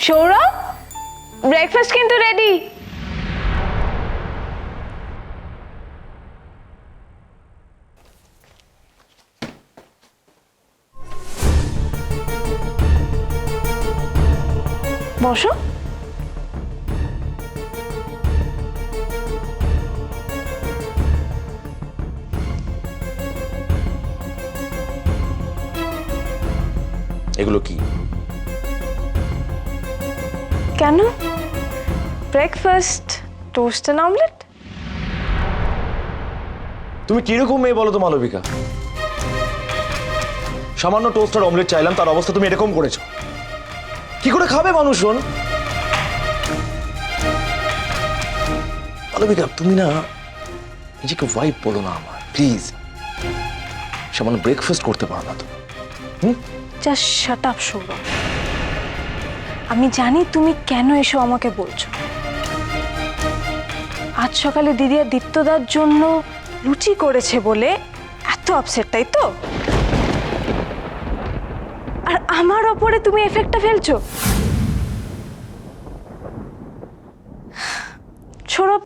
Sourav, breakfast কিন্তু ready. বসো। এগুলো কি? কেন? Breakfast, toast and omelette. তুমি কিরকম মেয়ে বলো তো মালবিকা? সামান্য টোস্ট আর অমলেট চাইলাম, তার অবস্থা তুমি এরকম করেছো। কি করে খাবে মানুষজন? মালবিকা, তুমি না নিজেকে ওয়াইফ বলো না আমার, প্লিজ। সামান্য ব্রেকফাস্ট করতে পারো না তো? Just shut up Sourav. আমি জানি তুমি কেন এসো আমাকে বলছো। আজ সকালে দিদি আর দীপ্তদার জন্য লুচি করেছে বলে এত আপসেট, তাই তো? আর আমার ওপরে তুমি এফেক্টটা ফেলছো। সৌরভ,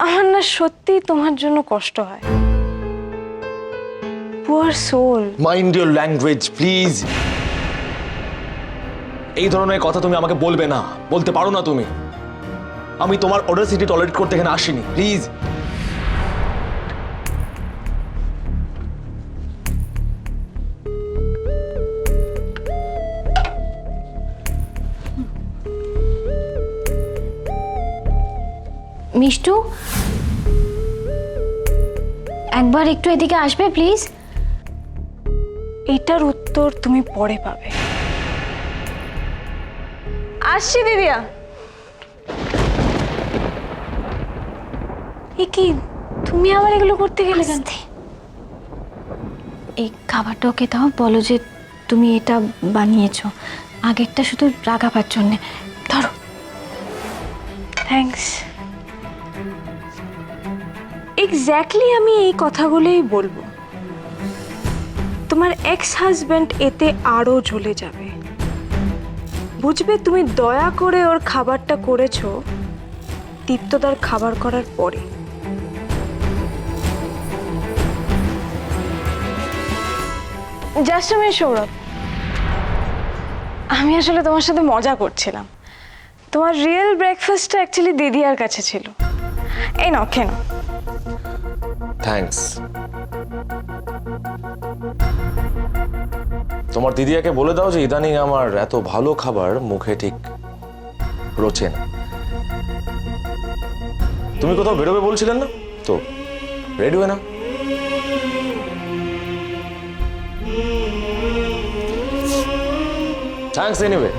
আমার না সত্যি তোমার জন্য কষ্ট হয়। Poor soul. Mind your language please. এই ধরনের কথা তুমি আমাকে বলবে না, বলতে পারো না তুমি। আমি তোমার অডাসিটি টলারেট করতে এখানে আসিনি, প্লিজ। মিষ্টু, একবার একটু এদিকে আসবে প্লিজ? এটার উত্তর তুমি পরে পাবে। আসছি দিদিয়া। এ কি, তুমি আবার এগুলো করতে গেলে কেন? এই খাবারটা ওকে দাও, বলো যে তুমি এটা বানিয়েছো। আগেরটা শুধু রাগাবার জন্যে। ধরো। থ্যাঙ্কস। এক্স্যাক্টলি আমি এই কথাগুলোই বলবো। তোমার এক্স হাজবেন্ড এতে আরো জ্বলে যাবে। বুঝবে তুমি দয়া করে ওর খাবারটা করেছো দীপ্তদার খাবার করার পরে। জাস্ট আমি সৌরভ, আমি আসলে তোমার সাথে মজা করছিলাম। তোমার রিয়েল ব্রেকফাস্টটা অ্যাকচুয়ালি দিদিয়ার কাছে ছিল। এই নাও, খেয়ে নাও। থ্যাঙ্কস। তোমার দিদিয়াকে বলে দাও যে ইদানিং আমার এত ভালো খাবার মুখে ঠিক রোচে না। তুমি কোথাও বেরোবে বলছিলেন না তো? রেডি হয়ে না? Thanks anyway.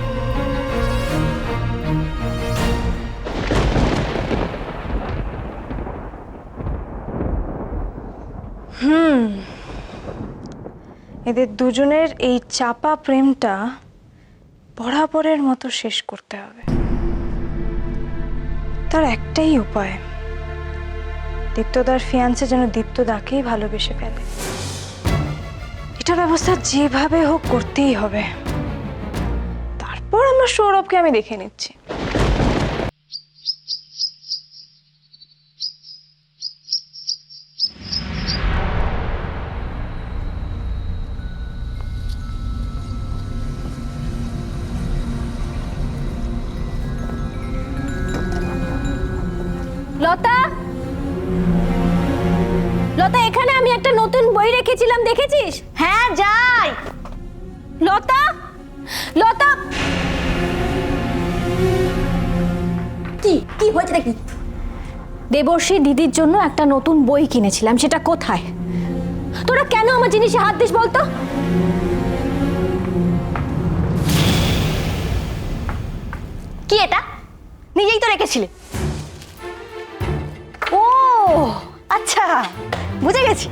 এদের দুজনের এই চাপা প্রেমটা বরাবরের মতো শেষ করতে হবে। তার একটাই উপায়, দীপ্তদার ফিয়ান্সে যেন দীপ্তদাকেই ভালোবেসে ফেলে। এটা ব্যবস্থা যেভাবে হোক করতেই হবে। তারপর আমার সৌরভকে আমি দেখে নিচ্ছি। লতা, লতা, এখানে আমি একটা নতুন বই রেখেছিলাম, দেখেছিস? হ্যাঁ, যাই। লতা, লতা, কি কি হয়েছে নাকি? দেবর্ষী দিদির জন্য একটা নতুন বই কিনেছিলাম, সেটা কোথায়? তোরা কেন আমার জিনিসে হাত দিস বলতো? কি এটা? নিজেই তো রেখেছিলে। ও আচ্ছা, বুঝে গেছি।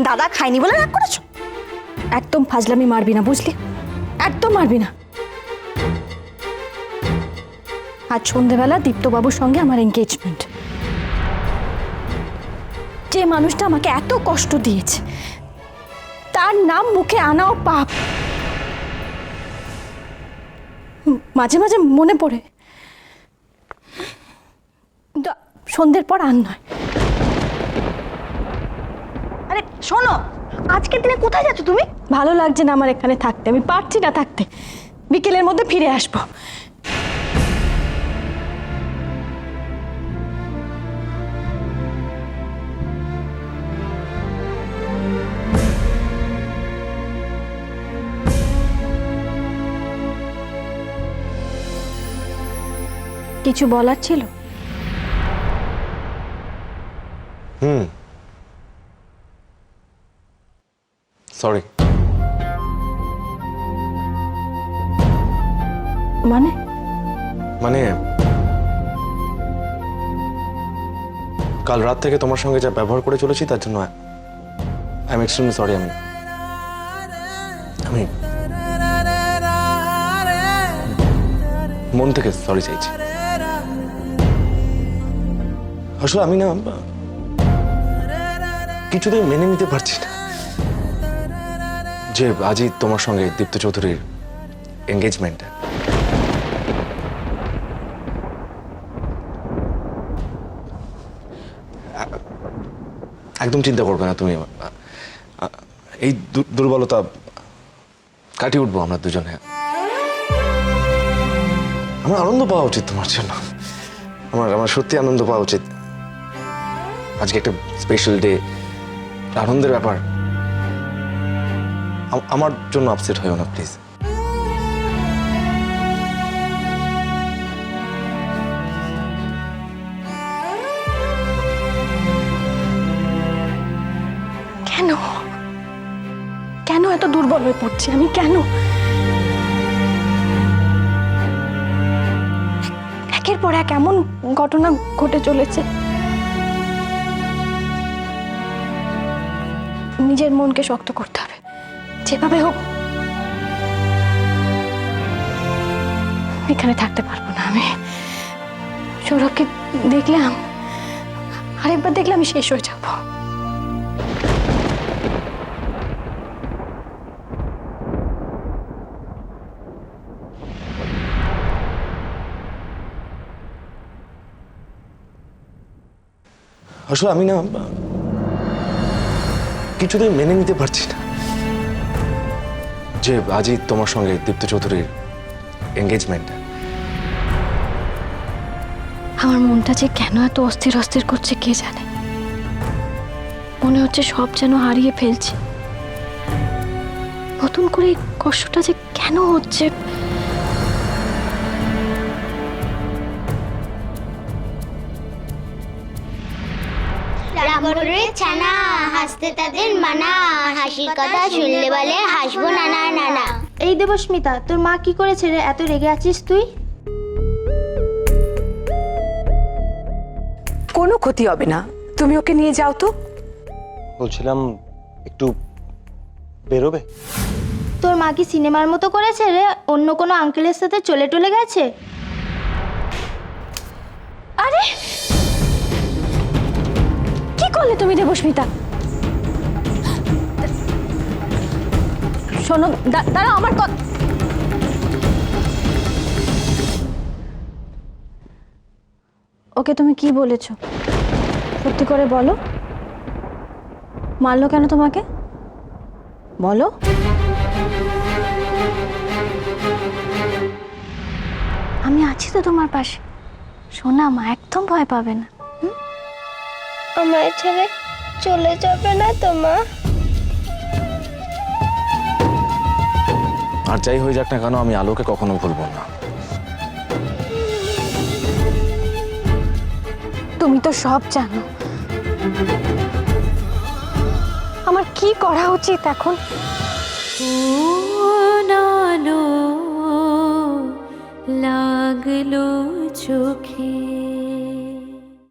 দাদা খায়নি বলে রাগ করেছো। একদম ফাজলামি মারবি না, বুঝলি? একদম মারবি না। আজ সন্ধেবেলা দীপ্তবাবুর সঙ্গে আমার এনগেজমেন্ট। যে মানুষটা আমাকে এত কষ্ট দিয়েছে তার নাম মুখে আনাও পাপ। মাঝে মাঝে মনে পড়ে, কিন্তু সন্ধ্যের পর আর নয়। আরে শোনো, আজকের দিনে কোথায় যাচ্ছ তুমি? ভালো লাগছে না আমার এখানে থাকতে, আমি পারছি না থাকতে। বিকেলের মধ্যে ফিরে আসবো। কিছু বলার ছিল? সরি। মানে মানে কাল রাত থেকে তোমার সঙ্গে যা ব্যবহার করে চলেছি তার জন্য আই এম এক্সট্রিমলি সরি। আমি মন থেকে সরি চাইছি। আসলে আমি না কিছুতেই মেনে নিতে পারছি না যে আজই তোমার সঙ্গে দীপ্ত চৌধুরীর এঙ্গেজমেন্ট। একদম চিন্তা করবে না তুমি, এই দুর্বলতা কাটিয়ে উঠবো আমরা দুজনে। আমার আনন্দ পাওয়া উচিত তোমার জন্য, আমার সত্যি আনন্দ পাওয়া উচিত। আজকে একটা স্পেশাল ডে, আনন্দের ব্যাপার। আমার জন্য আপসেট হয়েও না প্লিজ। কেন কেন এত দুর্বল হয়ে পড়ছি আমি? কেন একের পর এক এমন ঘটনা ঘটে চলেছে? নিজের মনকে শক্ত করতে হবে, যেভাবে হোক। এখানে থাকতে পারবো না আমি। সৌরভকে দেখলাম, আরেকবার দেখলে আমি শেষ হয়ে যাব। আসলে আমি না কিছুতেই মেনে নিতে পারছি না যে আজই তোমার সঙ্গে দীপ্ত চৌধুরীর এঙ্গেজমেন্ট। আমার মনটা যে কেন এত অস্থির অস্থির করছে কে জানে। মনে হচ্ছে সব যেন হারিয়ে ফেলছি। নতুন করে এই কষ্টটা যে কেন হচ্ছে। রামগরুরের ছানা, হাসতে তাদের মানা, হাসির কথা শুনলে বলে হাসবো নানা নানা। এই দেবস্মিতা, তোর মা কি করেছে রে? এত রেগে আছিস তুই? কোনো ক্ষতি হবে না, তুমি ওকে নিয়ে যাও তো। বলছিলাম একটু বেরোবে। তোর মা কি সিনেমার মতো করেছে রে? অন্য কোনো আঙ্কেলের সাথে চলে টলে গেছে? আরে কি করলে তুমি দেবস্মিতা? শোনো, দাঁড়াও আমার ওকে তুমি কি বলেছো? সত্যি করে বলো। মারলো কেন তোমাকে? বলো। আমি আছি তো তোমার পাশে। সোনা মা, একদম ভয় পাবে না। আমায় ছেড়ে চলে যাবে না তো মা? আর যাই হয়ে যাক না কেন, আমি আলোকে কখনো ভুলবো না। তুমি তো সব জানো। আমার কি করা উচিত এখন? লাগলো চোখে